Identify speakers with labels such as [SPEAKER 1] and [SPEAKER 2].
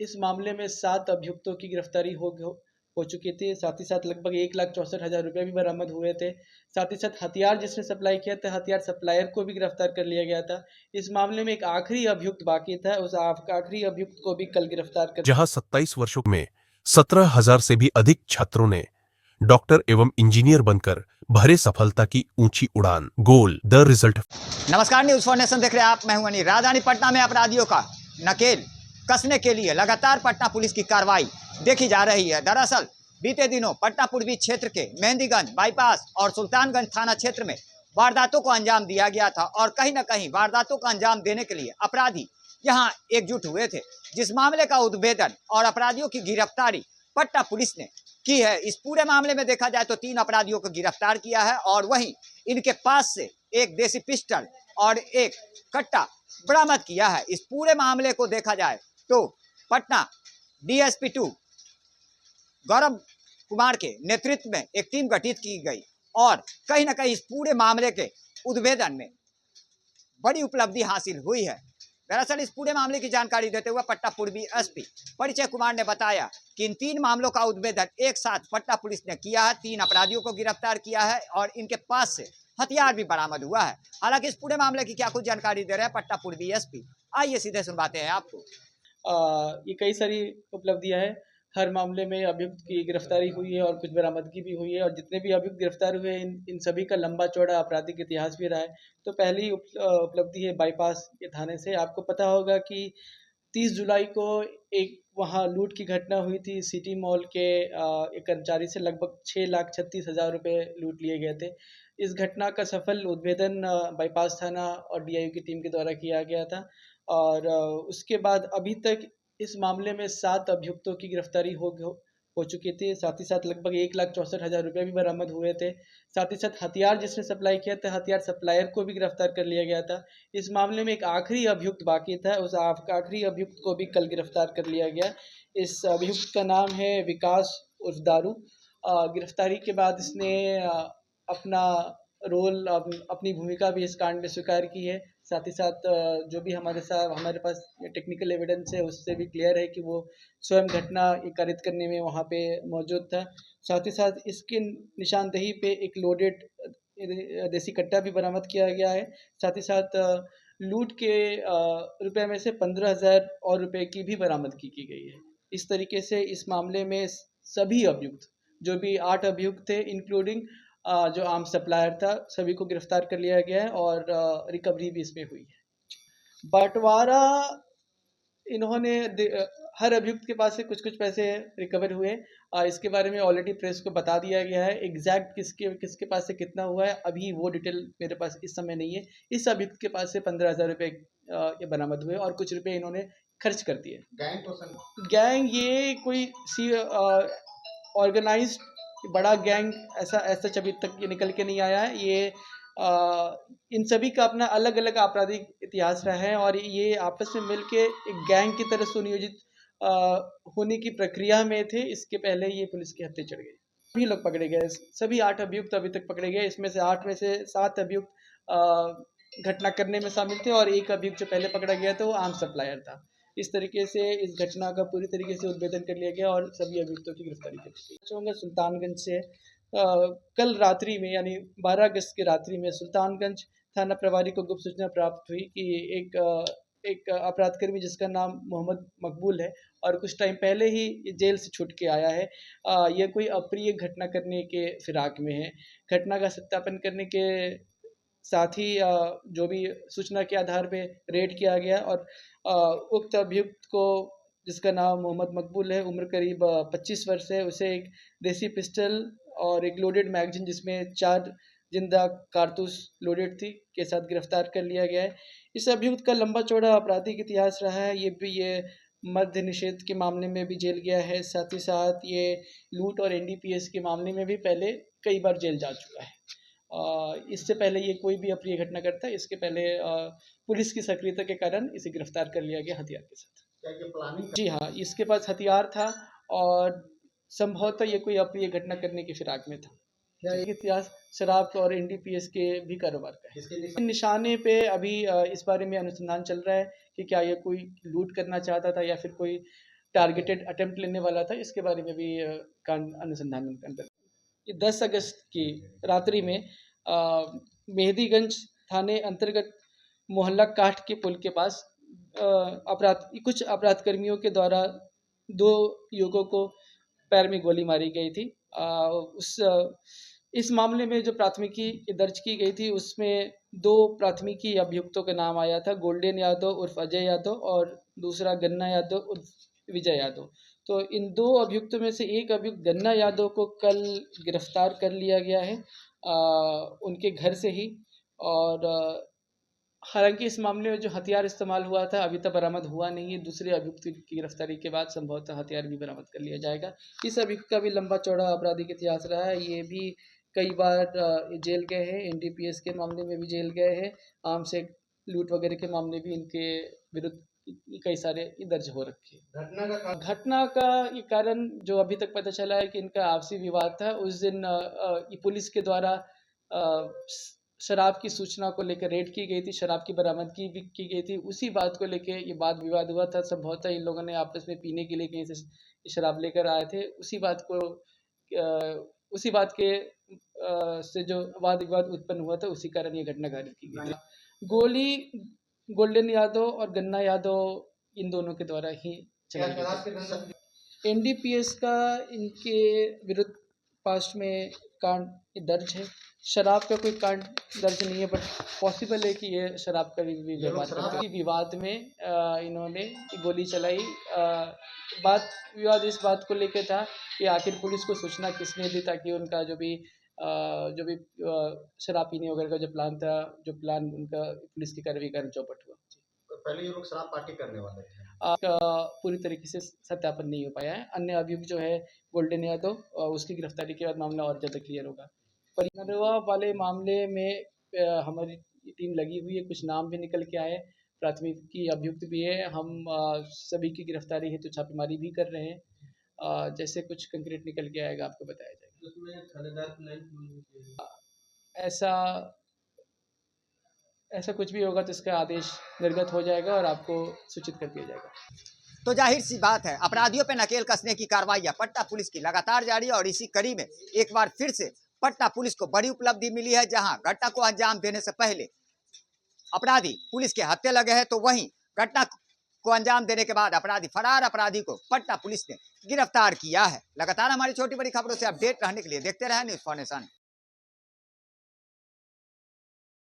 [SPEAKER 1] इस मामले में 7 अभियुक्तों की गिरफ्तारी हो चुकी थी। साथ ही साथ लगभग 1,64,000 रुपये भी बरामद हुए थे। साथ ही साथ हथियार जिसने सप्लाई किया था, हथियार सप्लायर को भी गिरफ्तार कर लिया गया था। इस मामले में एक आखिरी अभियुक्त बाकी था, उस आखिरी अभियुक्त को भी कल गिरफ्तार कर
[SPEAKER 2] जहां 27 वर्षों में 17,000 से भी अधिक छात्रों ने डॉक्टर एवं इंजीनियर बनकर भरे सफलता की ऊंची उड़ान। Goal the result.
[SPEAKER 3] नमस्कार, न्यूज फॉर नेशन देख रहे हैं आप। मैं हूं अनिल। राजधानी पटना में अपराधियों का नकेल कसने के लिए लगातार पटना पुलिस की कार्रवाई देखी जा रही है। दरअसल बीते दिनों पटना पूर्वी क्षेत्र के मेहंदीगंज बाईपास और सुल्तानगंज थाना क्षेत्र में वारदातों को अंजाम दिया गया था और कहीं न कहीं वारदातों का अंजाम देने के लिए अपराधी यहां एकजुट हुए थे। जिस मामले का उद्भेदन और अपराधियों की गिरफ्तारी पटना पुलिस ने की है। इस पूरे मामले में देखा जाए तो 3 अपराधियों को गिरफ्तार किया है और वहीं इनके पास से एक देसी पिस्टल और एक कट्टा बरामद किया है। इस पूरे मामले को देखा जाए तो पटना डीएसपी 2 गौरव कुमार के नेतृत्व में एक टीम गठित की गई और कहीं ना कहीं इस पूरे मामले के उद्भेदन में बड़ी उपलब्धि हासिल हुई है। दरअसल इस पूरे मामले की जानकारी देते हुए पटना पूर्वी एसपी परिचय कुमार ने बताया कि इन 3 मामलों का उद्भेदन एक साथ पटना पुलिस ने किया है। 3 अपराधियों को गिरफ्तार किया है और इनके पास से हथियार भी बरामद हुआ है। हालांकि इस पूरे मामले की क्या कुछ जानकारी दे रहे हैं पटना पूर्वी एसपी, आइए सीधे सुनवाते हैं आपको।
[SPEAKER 1] ये कई सारी उपलब्धियां हैं। हर मामले में अभियुक्त की गिरफ्तारी हुई है और कुछ बरामदगी भी हुई है और जितने भी अभियुक्त गिरफ्तार हुए हैं इन सभी का लंबा चौड़ा आपराधिक इतिहास भी रहा है। तो पहली उपलब्धि है बाईपास के थाने से। आपको पता होगा कि 30 जुलाई को एक वहाँ लूट की घटना हुई थी। सिटी मॉल के एक कर्मचारी से लगभग 6,36,000 रुपये लूट लिए गए थे। इस घटना का सफल उद्भेदन बाईपास थाना और डीआईयू की टीम के द्वारा किया गया था और उसके बाद अभी तक इस मामले में 7 अभियुक्तों की गिरफ्तारी हो चुकी थी। साथ ही साथ लगभग 1,64,000 रुपये भी बरामद हुए थे। साथ ही साथ हथियार जिसने सप्लाई किया था, हथियार सप्लायर को भी गिरफ्तार कर लिया गया था। इस मामले में एक आखिरी अभियुक्त बाकी था, उस आखिरी अभियुक्त को भी कल गिरफ्तार कर लिया गया। इस अभियुक्त का नाम है विकास उर्फ दारू। गिरफ्तारी के बाद इसने अपना रोल अपनी भूमिका भी इस कांड में स्वीकार की है। साथ ही साथ जो भी हमारे पास टेक्निकल एविडेंस है उससे भी क्लियर है कि वो स्वयं घटना कारित करने में वहाँ पे मौजूद था। साथ ही साथ इसकी निशानदेही पे एक लोडेड देसी कट्टा भी बरामद किया गया है। साथ ही साथ लूट के रुपए में से 15,000 और रुपए की भी बरामदगी की गई है। इस तरीके से इस मामले में सभी अभियुक्त, जो भी 8 अभियुक्त थे इंक्लूडिंग जो आर्म सप्लायर था, सभी को गिरफ्तार कर लिया गया है और रिकवरी भी इसमें हुई है। बंटवारा इन्होंने हर अभियुक्त के पास से कुछ-कुछ पैसे रिकवर हुए। इसके बारे में ऑलरेडी प्रेस को बता दिया गया है। एग्जैक्ट किसके किसके पास से कितना हुआ है अभी वो डिटेल मेरे पास इस समय नहीं है। इस अभियुक्त के पास से 15,000 रुपये ये बरामद हुए और कुछ रुपए इन्होंने खर्च कर दिए। गैंग ये कोई ऑर्गेनाइज्ड बड़ा गैंग ऐसा अभी तक ये निकल के नहीं आया है। ये इन सभी का अपना अलग-अलग आपराधिक इतिहास रहा है और ये आपस में मिलके एक गैंग की तरह सुनियोजित होने की प्रक्रिया में थे। इसके पहले ये पुलिस के हत्थे चढ़ गए। सभी लोग पकड़े गए, सभी 8 अभियुक्त अभी तक पकड़े गए। इसमें से 8 में से 7 अभियुक्त घटना करने में शामिल थे और एक अभियुक्त जो पहले पकड़ा गया था वो आर्म सप्लायर था। इस तरीके से इस घटना का पूरी तरीके से उद्भेदन कर लिया गया और सभी अभियुक्तों की गिरफ्तारी कर ली गई। सुल्तानगंज से कल रात्रि में यानी 12 अगस्त की रात्रि में सुल्तानगंज थाना प्रभारी को गुप्त सूचना प्राप्त हुई कि एक अपराधकर्मी जिसका नाम मोहम्मद मकबूल है और कुछ टाइम पहले ही जेल से छूट के आया है, यह कोई अप्रिय घटना करने के फिराक में है। घटना का सत्यापन करने के साथ ही जो भी सूचना के आधार पे रेड किया गया और उक्त अभियुक्त को, जिसका नाम मोहम्मद मकबूल है, उम्र करीब 25 वर्ष है, उसे एक देसी पिस्टल और एक लोडेड मैगजीन जिसमें 4 जिंदा कारतूस लोडेड थी के साथ गिरफ्तार कर लिया गया है। इस अभियुक्त का लंबा चौड़ा आपराधिक इतिहास रहा है। ये मद्य निषेध के मामले में भी जेल गया है। साथ ही साथ ये लूट और एनडीपीएस के मामले में भी पहले कई बार जेल जा चुका है। इससे पहले ये कोई भी अप्रिय घटना करता है, इसके पहले पुलिस की सक्रियता के कारण इसे गिरफ्तार कर लिया गया हथियार के साथ। जी हाँ, इसके पास हथियार था और संभवतः ये कोई अप्रिय घटना करने की फिराक में था। इतिहास शराब और एनडीपीएस के भी कारोबार का है। निशाने पे अभी इस बारे में अनुसंधान चल रहा है कि क्या ये कोई लूट करना चाहता था या फिर कोई टारगेटेड अटेम्प्ट लेने वाला था, इसके बारे में भी कांड अनुसंधान के अंदर। ये 10 अगस्त की रात्रि में मेहदीगंज थाने अंतर्गत मोहल्ला काठ के पुल के पास कुछ अपराध कर्मियों के द्वारा 2 युवकों को पैर में गोली मारी गई थी। इस मामले में जो प्राथमिकी दर्ज की गई थी उसमें 2 प्राथमिकी अभियुक्तों का नाम आया था, गोल्डन यादव उर्फ अजय यादव और दूसरा गन्ना यादव उर्फ विजय यादव। तो इन 2 अभियुक्तों में से एक अभियुक्त गन्ना यादव को कल गिरफ्तार कर लिया गया है उनके घर से ही। और हालांकि इस मामले में जो हथियार इस्तेमाल हुआ था अभी तक बरामद हुआ नहीं है। दूसरे अभियुक्त की गिरफ्तारी के बाद संभवतः हथियार भी बरामद कर लिया जाएगा। इस अभियुक्त का भी लंबा चौड़ा आपराधिक इतिहास रहा है। ये भी कई बार जेल गए हैं, एनडीपीएस के मामले में भी जेल गए हैं, आर्म्स से लूट वगैरह के मामले भी इनके विरुद्ध कई सारे दर्ज हो रखे। घटना का ये कारण जो अभी तक पता चला है कि इनका आपसी विवाद था। उस दिन पुलिस के द्वारा शराब की सूचना को लेकर रेड की गई थी, शराब की बरामदगी भी की गई थी। उसी बात को लेकर ये वाद विवाद हुआ था। संभवतः इन लोगों ने आपस में पीने के लिए कहीं से शराब लेकर आए थे। उसी बात के से जो वाद विवाद उत्पन्न हुआ था, उसी कारण ये घटना घटित की गई थी। गोली गोल्डन यादव और गन्ना यादव इन दोनों के द्वारा ही चलाई गई। एनडीपीएस का इनके विरुद्ध पास्ट में कांड दर्ज है। शराब का कोई कांड दर्ज नहीं है, बट पॉसिबल है कि ये शराब का भी व्यवहार करते हैं। विवाद में इन्होंने गोली चलाई। विवाद इस बात को लेकर था कि आखिर पुलिस को सूचना किसने दी, ताकि उनका जो भी शराब पीने वगैरह का जो प्लान उनका पुलिस की कार्रवाई कारण चौपट हुआ।
[SPEAKER 4] तो पहले ये लोग शराब पार्टी करने वाले थे।
[SPEAKER 1] पूरी तरीके से सत्यापन नहीं हो पाया है। अन्य अभियुक्त जो है गोल्डन यादव, उसकी गिरफ्तारी के बाद मामला और ज़्यादा क्लियर होगा। परिनरवा वाले मामले में हमारी टीम लगी हुई है, कुछ नाम भी निकल के आए, प्राथमिकी अभियुक्त भी है। हम सभी की गिरफ्तारी हेतु छापेमारी भी कर रहे हैं। जैसे कुछ कंक्रीट निकल के आएगा आपको बताया जाएगा।
[SPEAKER 4] उसमें थानेदार
[SPEAKER 1] ऐसा कुछ भी होगा तो इसका आदेश निर्गत हो जाएगा और आपको सूचित कर दिया जाएगा।
[SPEAKER 3] तो जाहिर सी बात है, अपराधियों पे नकेल कसने की कार्रवाइयां पटना पुलिस की लगातार जारी है। और इसी कड़ी में एक बार फिर से पटना पुलिस को बड़ी उपलब्धि मिली है, जहां घटना को अंजाम देने से पहले अपराधी पुलिस के हत्थे लगे हैं, तो वहीं घटना को अंजाम देने के बाद फरार अपराधी को पटना पुलिस ने गिरफ्तार किया है। लगातार हमारी छोटी बड़ी खबरों से अपडेट रहने के लिए देखते रहें न्यूज़ फाउंडेशन।